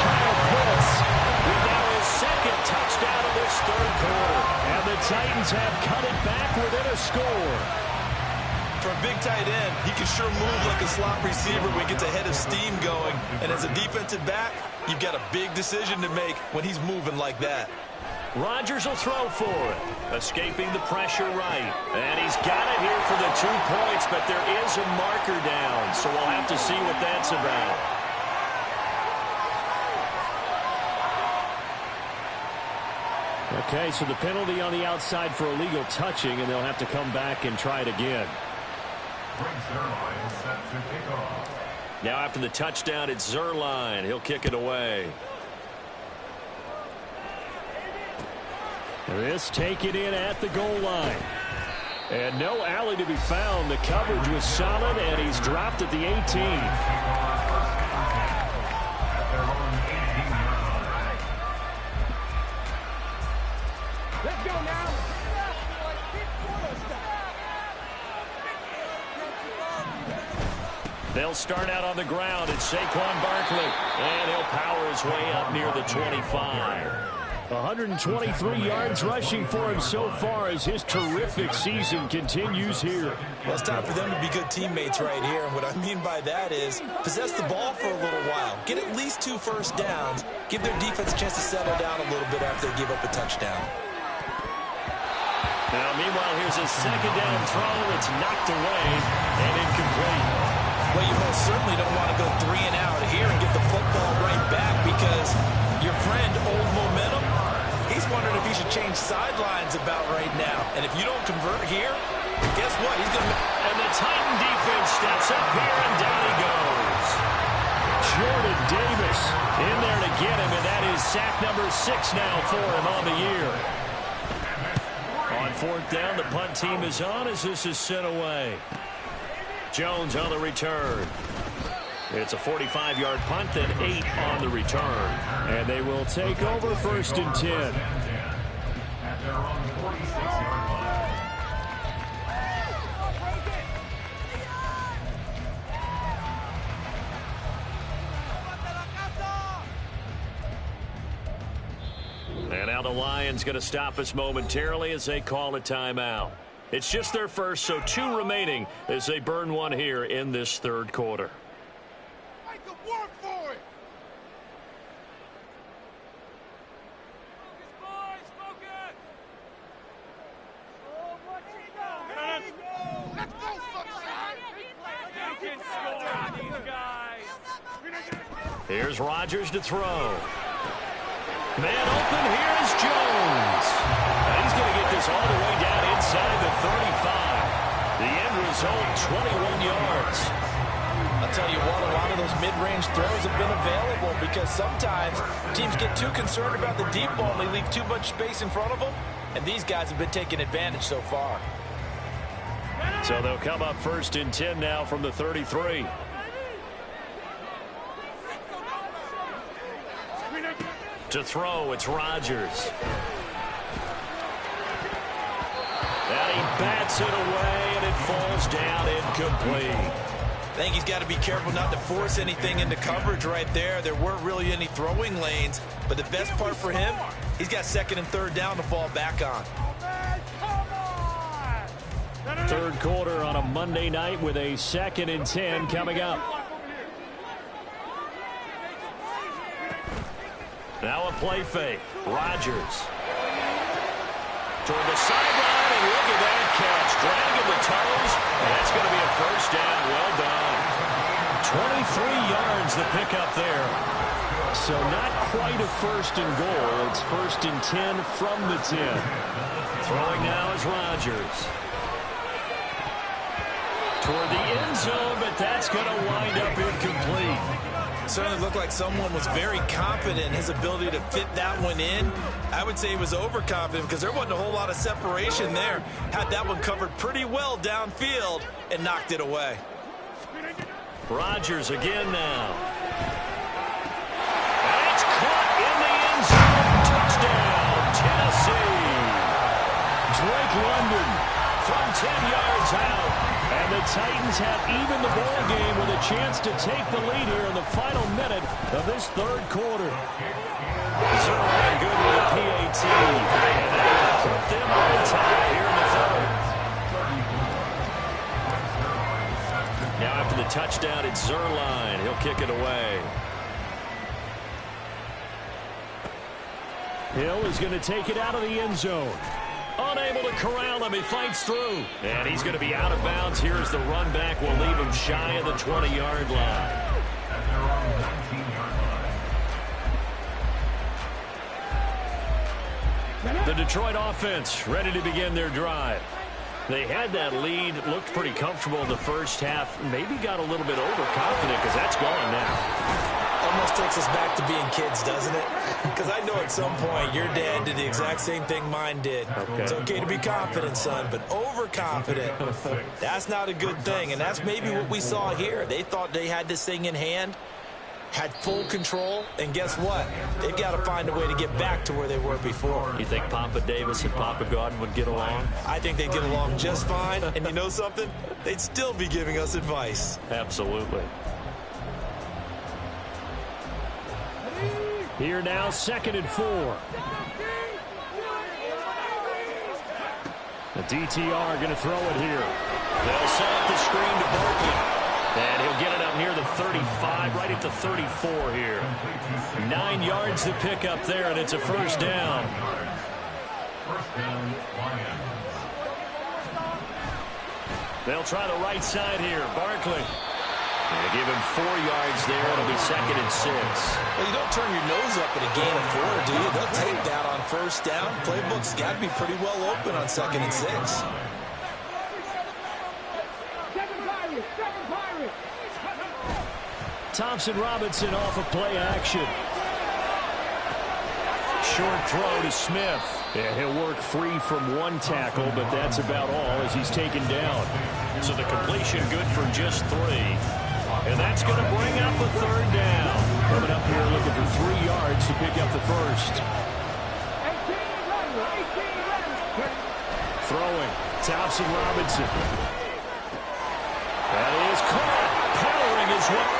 Kyle Pitts with now his second touchdown of this third quarter. And the Titans have cut it back within a score. For a big tight end, he can sure move like a slot receiver when he gets a head of steam going. And as a defensive back, you've got a big decision to make when he's moving like that. Rodgers will throw for it, escaping the pressure right. And he's got it here for the 2 points, but there is a marker down, so we'll have to see what that's about. Okay, so the penalty on the outside for illegal touching, and they'll have to come back and try it again. Now after the touchdown, it's Zuerlein. He'll kick it away. This taken in at the goal line. And no alley to be found. The coverage was solid, and he's dropped at the 18. Let's go now. They'll start out on the ground. It's Saquon Barkley, and he'll power his way up near the 25. 123 yards rushing for him so far as his terrific season continues here. Well, it's time for them to be good teammates right here. And what I mean by that is possess the ball for a little while. Get at least 2 first downs. Give their defense a chance to settle down a little bit after they give up a touchdown. Now, meanwhile, here's a second down throw. It's knocked away and incomplete. Well, you most certainly don't want to go 3 and out here and get the football right back because your friend, Old Momentum, he's wondering if he should change sidelines about right now. And if you don't convert here, guess what? He's going to... And the Titan defense steps up here, and down he goes. Jordan Davis In there to get him, and that is sack number 6 now for him on the year. On 4th down, the punt team is on as this is sent away. Jones on the return. It's a 45-yard punt, then 8 on the return. And they will take over 1st and 10. At their own 46-yard line. And now the Lions going to stop us momentarily as they call a timeout. It's just their first, so 2 remaining as they burn one here in this 3rd quarter. Make them work for it. Focus, boys, focus. Let's go, sunshine. They can score, these guys. Here's Rodgers to throw. Man open, here's Jones. And he's going to get this all the way down inside the 35. The end result, 21 yards. I'll tell you what, a lot of those mid-range throws have been available because sometimes teams get too concerned about the deep ball and they leave too much space in front of them, and these guys have been taking advantage so far. So they'll come up 1st and 10 now from the 33. To throw, it's Rodgers. And he bats it away, and it falls down incomplete. I think he's got to be careful not to force anything into coverage right there. There weren't really any throwing lanes, but the best part for him, he's got 2nd and 3rd down to fall back on. 3rd quarter on a Monday night with a 2nd and 10 coming up. Now a play fake. Rodgers. Toward the sideline, and look at that catch. Dragging the toes, and that's going to be a 1st down. Well done. 23 yards the pickup there. So not quite a 1st and goal. It's 1st and 10 from the 10. Throwing now is Rodgers. Toward the end zone, but that's going to wind up incomplete. Certainly looked like someone was very confident in his ability to fit that one in. I would say he was overconfident because there wasn't a whole lot of separation there. Had that one covered pretty well downfield and knocked it away. Rodgers again now. And it's caught in the end zone. Touchdown, Tennessee. Drake London from 10 yards out. And the Titans have even the ball game with a chance to take the lead here in the final minute of this 3rd quarter. Zerline good with a PAT. And that will put them on top here in the 3rd. Now after the touchdown, it's Zerline. He'll kick it away. Hill is going to take it out of the end zone. Unable to corral him. He fights through. And he's going to be out of bounds. Here's the run back. We'll leave him shy of the 20-yard line. At their own 19-yard line. The Detroit offense ready to begin their drive. They had that lead, looked pretty comfortable in the 1st half. Maybe got a little bit overconfident because that's gone now. Almost takes us back to being kids, doesn't it? Because I know at some point your dad did the exact same thing mine did. Okay. It's okay to be confident, son, but overconfident, that's not a good thing. And that's maybe what we saw here. They thought they had this thing in hand, had full control, and guess what? They've got to find a way to get back to where they were before. You think Papa Davis and Papa Godwin would get along? I think they'd get along just fine, and you know something? They'd still be giving us advice. Absolutely. Here now, 2nd and 4. The DTR going to throw it here. They'll set up the screen to Barkley. And he'll get it up near the 35, right at the 34 here. 9 yards to pick up there, and it's a first down. First down, Lions. They'll try the right side here. Barkley. They give him 4 yards there. It'll be 2nd and 6. Well, you don't turn your nose up at a gain of 4, do you? They'll take that on first down. Playbook's got to be pretty well open on 2nd and 6. Thompson Robinson off of play action. Short throw to Smith. Yeah, he'll work free from 1 tackle, but that's about all as he's taken down. So the completion good for just 3. And that's going to bring up a 3rd down. Coming up here looking for 3 yards to pick up the first. Throwing. Thompson Robinson. That is caught. Powering his way.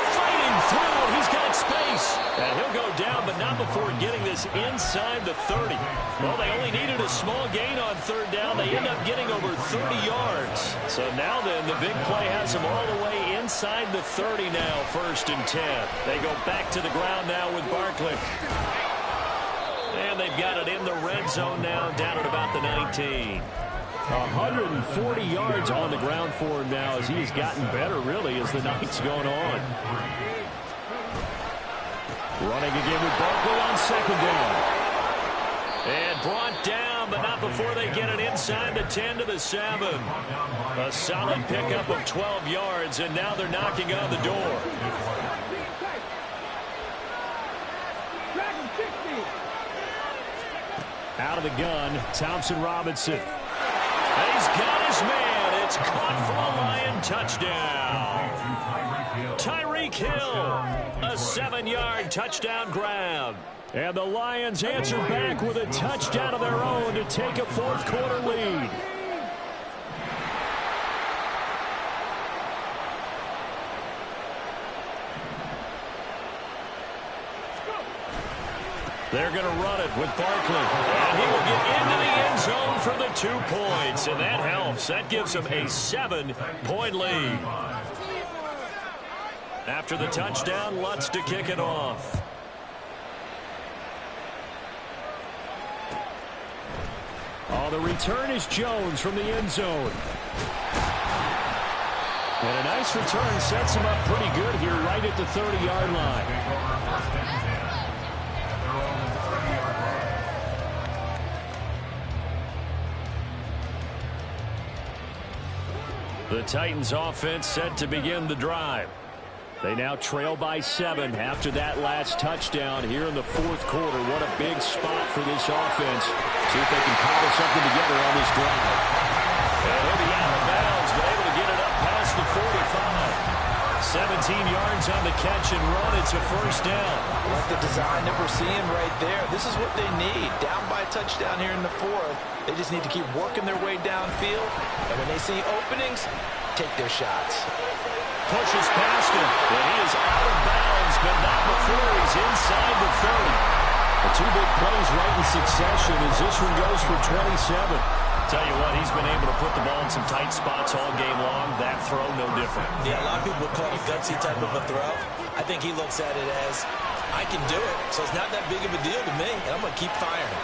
Through, and he's got space. And he'll go down, but not before getting this inside the 30. Well, they only needed a small gain on 3rd down. They end up getting over 30 yards. So now then, the big play has them all the way inside the 30 now, 1st and 10. They go back to the ground now with Barkley. And they've got it in the red zone now, down at about the 19. 140 yards on the ground for him now as he's gotten better, really, as the night's going on. Running again with Barkley on 2nd down. And brought down, but not before they get it inside the 10 to the 7. A solid pickup of 12 yards, and now they're knocking on the door. Out of the gun, Thompson Robinson. He's got his man. It's caught for a Lion touchdown. Tyreek Hill, a 7-yard touchdown grab. And the Lions answer back with a touchdown of their own to take a 4th quarter lead. They're going to run it with Barkley. And he will get into the end zone for the 2 points. And that helps. That gives them a 7-point lead. After the touchdown, Lutz to kick it off. Oh, the return is Jones from the end zone. And a nice return sets him up pretty good here right at the 30-yard line. The Titans offense set to begin the drive. They now trail by 7 after that last touchdown here in the 4th quarter. What a big spot for this offense. See if they can cobble something together on this drive. And he'll be out of bounds, but able to get it up past the 45. 17 yards on the catch and run. It's a first down. I like the design that we're seeing right there. This is what they need. Down by a touchdown here in the 4th. They just need to keep working their way downfield. And when they see openings, take their shots. Pushes past him, and he is out of bounds, but not before he's inside the 30. The 2 big plays right in succession as this one goes for 27. Tell you what, he's been able to put the ball in some tight spots all game long. That throw, no different. Yeah, a lot of people would call it a gutsy type of a throw. I think he looks at it as, I can do it, so it's not that big of a deal to me, and I'm going to keep firing.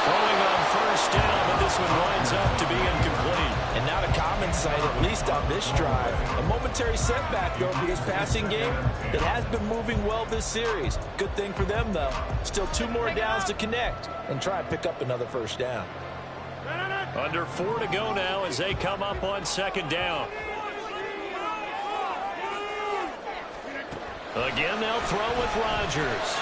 Throwing on first down, but this one winds up to be incomplete. And not a common sight, at least on this drive. A momentary setback, though, for this passing game that has been moving well this series. Good thing for them, though. Still 2 more downs to connect and try and pick up another first down. Under 4 to go now as they come up on 2nd down. Again, they'll throw with Rodgers.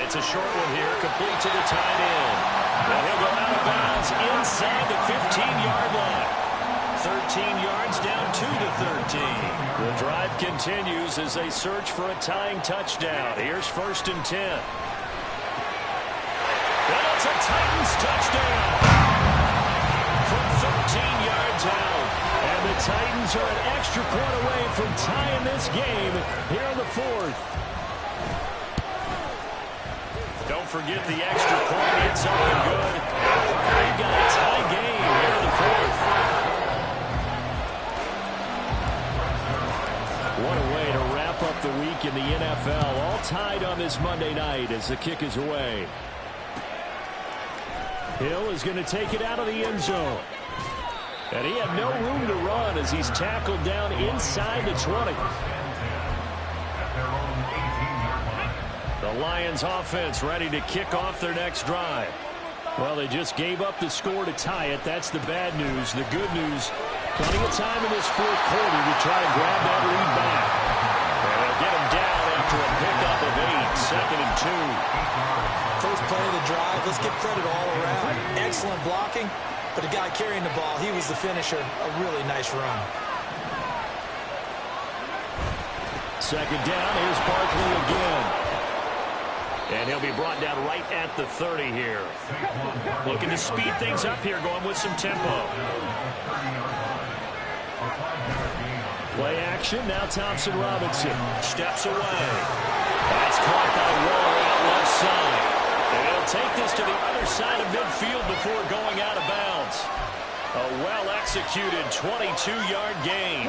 It's a short one here, complete to the tight end. And he'll go out of bounds inside the 15-yard line. 13 yards down 2-13. The drive continues as they search for a tying touchdown. Here's 1st and 10. And it's a Titans touchdown from 13 yards out. And the Titans are an extra point away from tying this game here in the 4th. Don't forget the extra point. It's up and good. They've got a tie game here in the 4th. What a way to wrap up the week in the NFL. All tied on this Monday night as the kick is away. Hill is going to take it out of the end zone. And he had no room to run as he's tackled down inside the 20. The Lions offense ready to kick off their next drive. Well, they just gave up the score to tie it. That's the bad news. The good news, plenty of time in this 4th quarter to try to grab that lead back. And they'll get him down after a pickup of 8, 2nd and 2. First play of the drive, let's give credit all around. Excellent blocking, but the guy carrying the ball, he was the finisher. A really nice run. 2nd down, here's Barkley again. And he'll be brought down right at the 30 here. Looking to speed things up here, going with some tempo. Play action, now Thompson Robinson steps away. That's caught by Waller out left side. And he'll take this to the other side of midfield before going out of bounds. A well-executed 22-yard gain.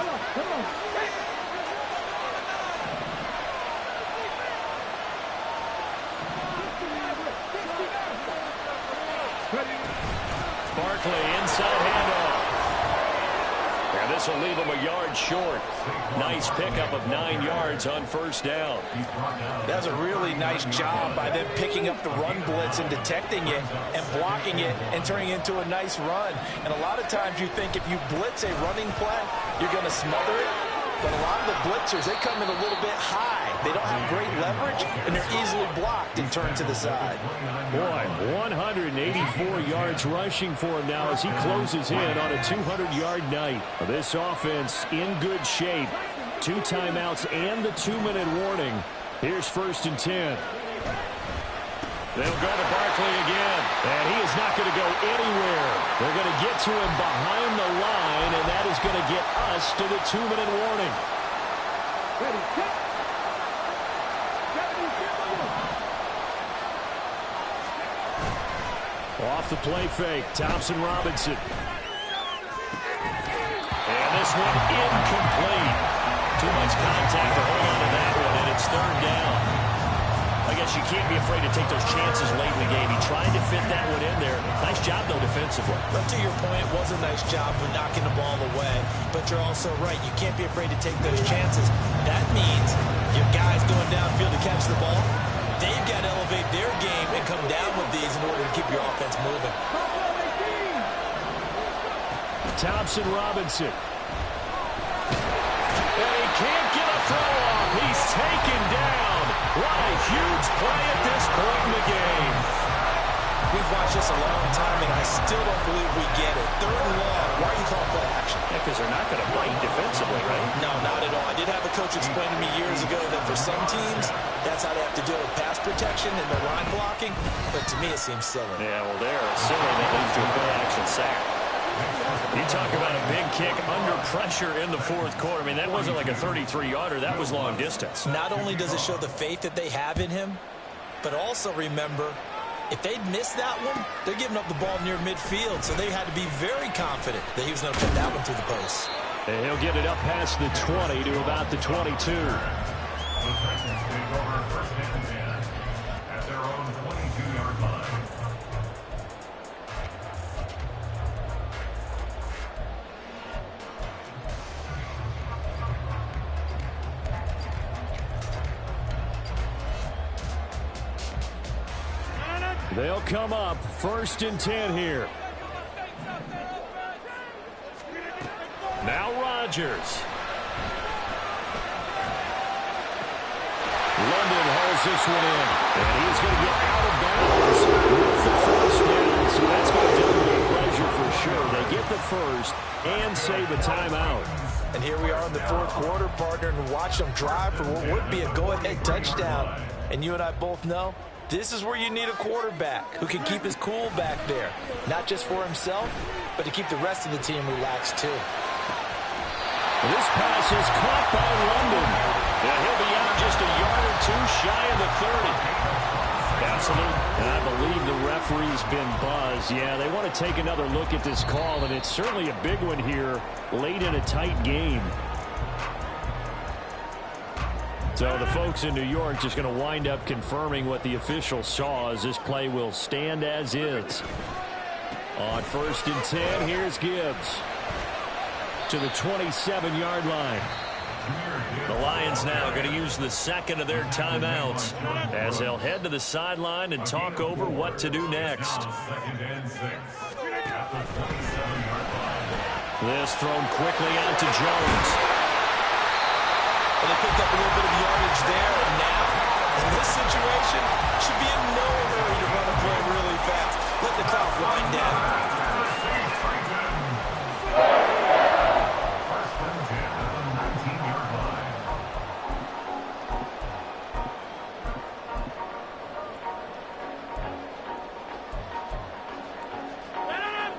Barkley inside handoff. And this will leave him a yard short. Nice pickup of 9 yards on 1st down. That's a really nice job by them picking up the run blitz and detecting it and blocking it and turning it into a nice run. And a lot of times you think if you blitz a running play, you're going to smother it. But a lot of the blitzers, they come in a little bit high. They don't have great leverage, and they're easily blocked and turned to the side. Boy, 184 yards rushing for him now as he closes in on a 200-yard night. This offense in good shape. 2 timeouts and the 2-minute warning. Here's 1st and 10. They'll go to Barkley again, and he is not going to go anywhere. They're going to get to him behind the line, and that is going to get us to the 2-minute warning. Off the play fake, Thompson Robinson. And this one incomplete. Too much contact to hold on to that one, and it's 3rd down. I guess you can't be afraid to take those chances late in the game. He tried to fit that one in there. Nice job, though, defensively. But to your point, it was a nice job with knocking the ball away. But you're also right. You can't be afraid to take those chances. That means your guys going downfield to catch the ball, they've got to elevate their game and come down with these in order to keep your offense moving. Thompson Robinson. And he can't get a throw off. He's taken down. What a huge play at this point in the game. We've watched this a long time, and I still don't believe we get it. 3rd and long. Why are you calling play action? Yeah, because they're not going to bite defensively, right? No, not at all. I did have a coach explain to me years ago that for some teams, that's how they have to deal with pass protection and their line blocking. But to me, it seems silly. Yeah, well, they're silly that leads to a play action sack. You talk about a big kick under pressure in the 4th quarter. I mean, that wasn't like a 33-yarder. That was long distance. Not only does it show the faith that they have in him, but also remember, if they'd missed that one, they're giving up the ball near midfield, so they had to be very confident that he was going to put that one through the post. And he'll get it up past the 20 to about the 22. The Texans take over 1st and 10 at their own 22-yard line. They'll come up 1st and 10 here. Now Rodgers. London hauls this one in. And he's going to get out of bounds with the 1st down. So that's going to do it with pleasure for sure they get the first and save a timeout. And here we are in the fourth quarter, partner, and watch them drive for what would be a go-ahead touchdown. And you and I both know this is where you need a quarterback who can keep his cool back there, not just for himself, but to keep the rest of the team relaxed too. This pass is caught by London. Yeah, he'll be out just a yard or two shy of the 30. Absolutely. And I believe the referee's been buzzed. Yeah, they want to take another look at this call, and it's certainly a big one here late in a tight game. So the folks in New York just going to wind up confirming what the official saw, as this play will stand as is. On 1st and 10, here's Gibbs to the 27-yard line. The Lions now going to use the second of their timeouts as they'll head to the sideline and talk over what to do next. This thrown quickly out to Jones. And they picked up a little bit of yardage there, and now, in this situation, should be in no hurry to run a play really fast. Let the clock wind down.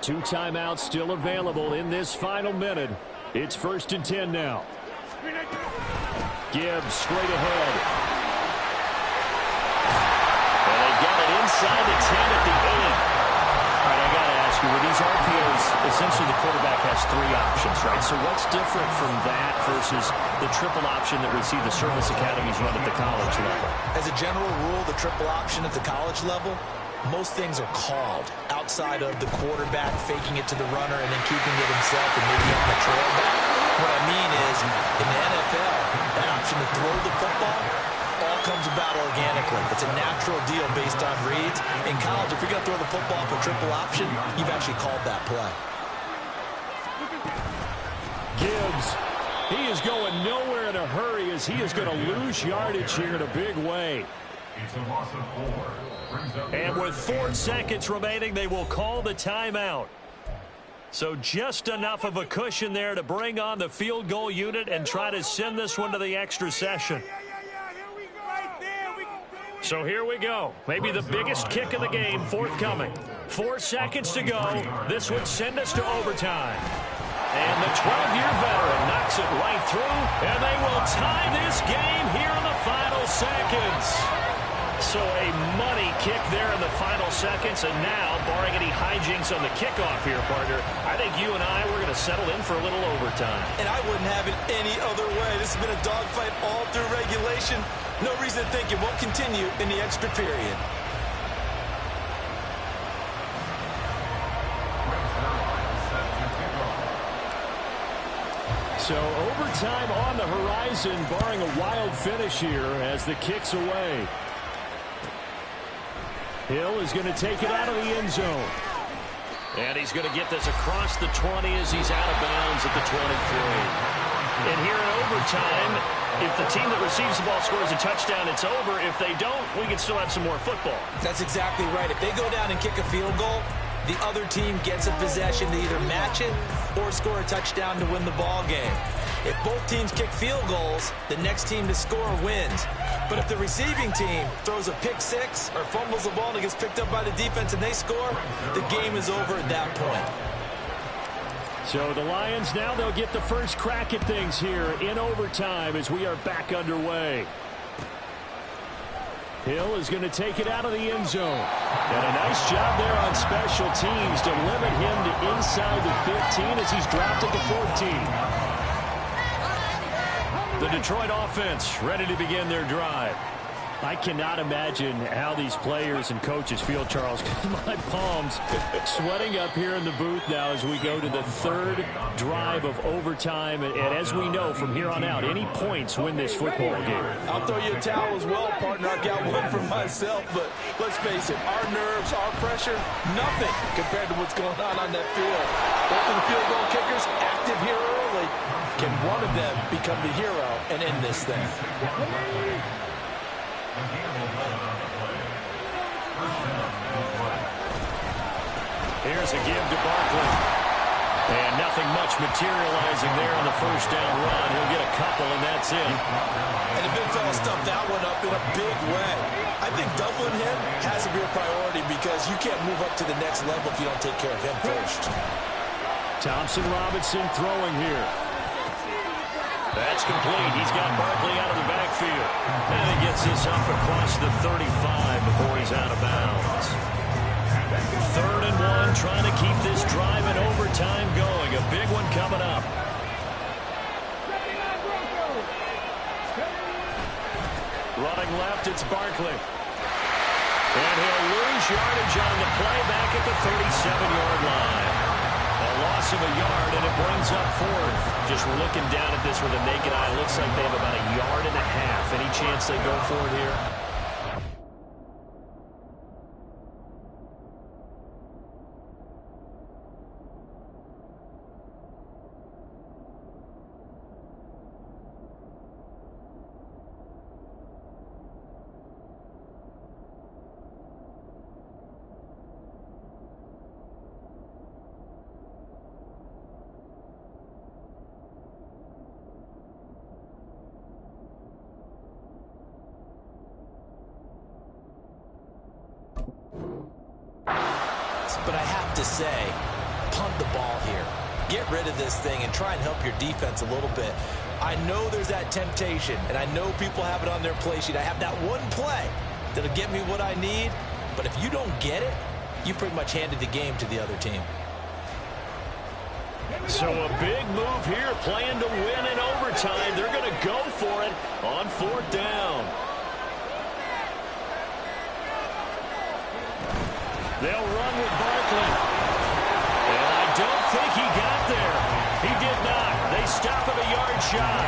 2 timeouts still available in this final minute. It's 1st and 10 now. Gibbs straight ahead. And they've got it inside the 10 at the 8. All right, I got to ask you, with these RPOs, essentially the quarterback has 3 options, right? So what's different from that versus the triple option that we see the service academies run at the college level? As a general rule, the triple option at the college level, most things are called outside of the quarterback faking it to the runner and then keeping it himself and maybe on the trail back. What I mean is, in the NFL, that option to throw the football all comes about organically. It's a natural deal based on reads. In college, if you're going to throw the football for triple option, you've actually called that play. Gibbs, he is going nowhere in a hurry as he is going to lose yardage here in a big way. It's a loss of 4. And with 4 seconds remaining, they will call the timeout. So just enough of a cushion there to bring on the field goal unit and try to send this one to the extra session. So here we go. Maybe the biggest kick of the game forthcoming. 4 seconds to go. This would send us to overtime. And the 12-year veteran knocks it right through, and they will tie this game here in the final seconds. So a money kick there in the final seconds, and now, barring any hijinks on the kickoff here, partner, I think you and I, we're going to settle in for a little overtime. And I wouldn't have it any other way. This has been a dogfight all through regulation. No reason to think it won't continue in the extra period. So overtime on the horizon, barring a wild finish here as the kick's away. Hill is going to take it out of the end zone. And he's going to get this across the 20 as he's out of bounds at the 23. And here in overtime, if the team that receives the ball scores a touchdown, it's over. If they don't, we can still have some more football. That's exactly right. If they go down and kick a field goal, the other team gets a possession to either match it or score a touchdown to win the ball game. If both teams kick field goals, the next team to score wins. But if the receiving team throws a pick six or fumbles the ball and it gets picked up by the defense and they score, the game is over at that point. So the Lions now, they'll get the first crack at things here in overtime as we are back underway. Hill is going to take it out of the end zone. And a nice job there on special teams to limit him to inside the 15 as he's dropped at the 14. The Detroit offense ready to begin their drive. I cannot imagine how these players and coaches feel, Charles. My palms sweating up here in the booth now as we go to the third drive of overtime. And as we know from here on out, any points win this football game. I'll throw you a towel as well, partner. I've got one for myself, but let's face it, our nerves, our pressure, nothing compared to what's going on that field. Both of the field goal kickers active here early. Can one of them become the hero and end this thing? Here's a give to Barkley. And nothing much materializing there on the first down run. He'll get a couple, and that's it. And the big fella stuffed that one up in a big way. I think doubling him has to be a priority because you can't move up to the next level if you don't take care of him first. Thompson Robinson throwing here. That's complete. He's got Barkley out of the backfield. And he gets this up across the 35 before he's out of bounds. 3rd and 1, trying to keep this drive in overtime going. A big one coming up. Running left, it's Barkley. And he'll lose yardage on the play back at the 37-yard line. A loss of a yard, and it brings up 4th. Just looking down at this with a naked eye, looks like they have about a yard and a half. Any chance they go for it here? But I have to say, punt the ball here. Get rid of this thing and try and help your defense a little bit. I know there's that temptation, and I know people have it on their play sheet. I have that one play that'll get me what I need, but if you don't get it, you pretty much handed the game to the other team. So a big move here, playing to win in overtime. They're going to go for it on 4th down. They'll run with Barkley. And I don't think he got there. He did not. They stop him a yard shy.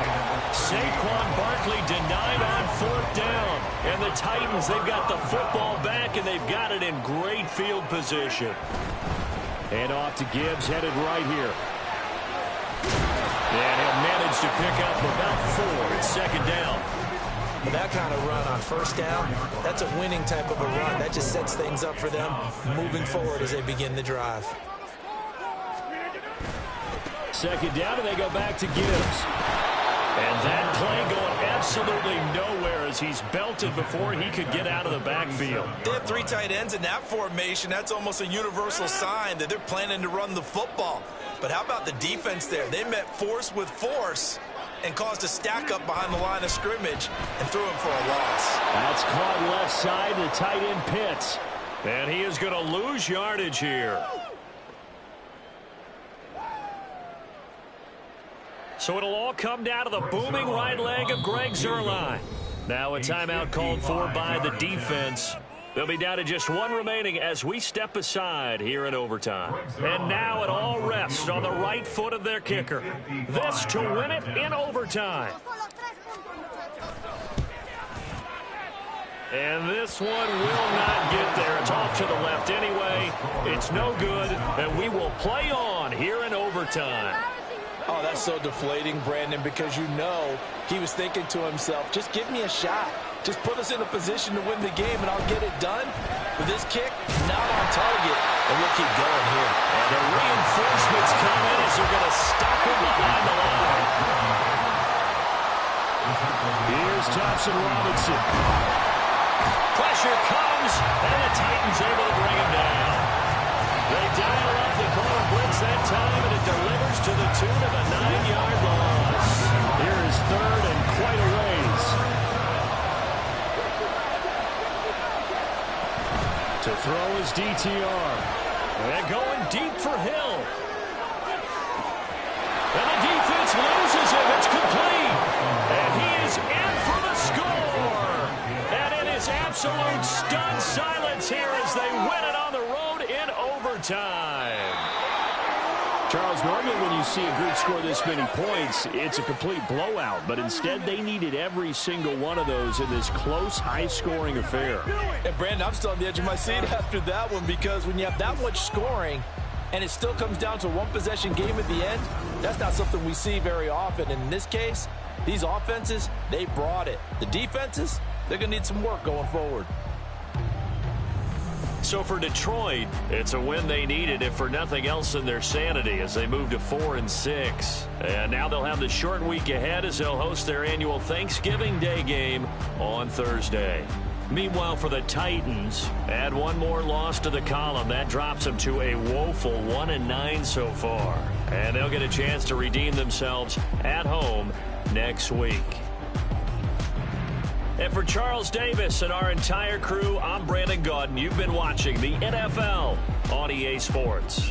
Saquon Barkley denied on 4th down. And the Titans, they've got the football back, and they've got it in great field position. And off to Gibbs, headed right here. And he'll manage to pick up about 4. It's 2nd down. That kind of run on 1st down, that's a winning type of a run. That just sets things up for them moving forward as they begin the drive. 2nd down, and they go back to Gibbs. And that play going absolutely nowhere as he's belted before he could get out of the backfield. They have 3 tight ends in that formation. That's almost a universal sign that they're planning to run the football. But how about the defense there? They met force with force and caused a stack up behind the line of scrimmage and threw him for a loss. That's caught left side, the tight end Pitts. And he is going to lose yardage here. So it'll all come down to the booming right leg of Greg Zuerlein. Now a timeout called for by the defense. They'll be down to just 1 remaining as we step aside here in overtime. And now it all rests on the right foot of their kicker. This to win it in overtime. And this one will not get there. It's off to the left anyway. It's no good, and we will play on here in overtime. Oh, that's so deflating, Brandon, because you know he was thinking to himself, just give me a shot. Just put us in a position to win the game, and I'll get it done. With this kick, not on target, and we'll keep going here. And the reinforcements come in as they're going to stop him behind the line. Here's Thompson Robinson. Pressure comes, and the Titans able to bring him down. They dial up the corner blitz that time, and it delivers to the tune of a 9-yard loss. Here is 3rd and quite a ways. To throw his DTR. And going deep for Hill. And the defense loses him. It's complete. And he is in for the score. And it is absolute stunned silence here as they win it on the road in overtime. Charles, normally when you see a group score this many points, it's a complete blowout. But instead, they needed every single one of those in this close, high-scoring affair. And, Brandon, I'm still on the edge of my seat after that one because when you have that much scoring and it still comes down to a one-possession game at the end, that's not something we see very often. And in this case, these offenses, they brought it. The defenses, they're going to need some work going forward. So for Detroit, it's a win they needed, if for nothing else in their sanity, as they move to 4-6. And now they'll have the short week ahead as they'll host their annual Thanksgiving Day game on Thursday. Meanwhile, for the Titans, add one more loss to the column. That drops them to a woeful 1-9 so far. And they'll get a chance to redeem themselves at home next week. And for Charles Davis and our entire crew, I'm Brandon Gaudin. You've been watching the NFL on EA Sports.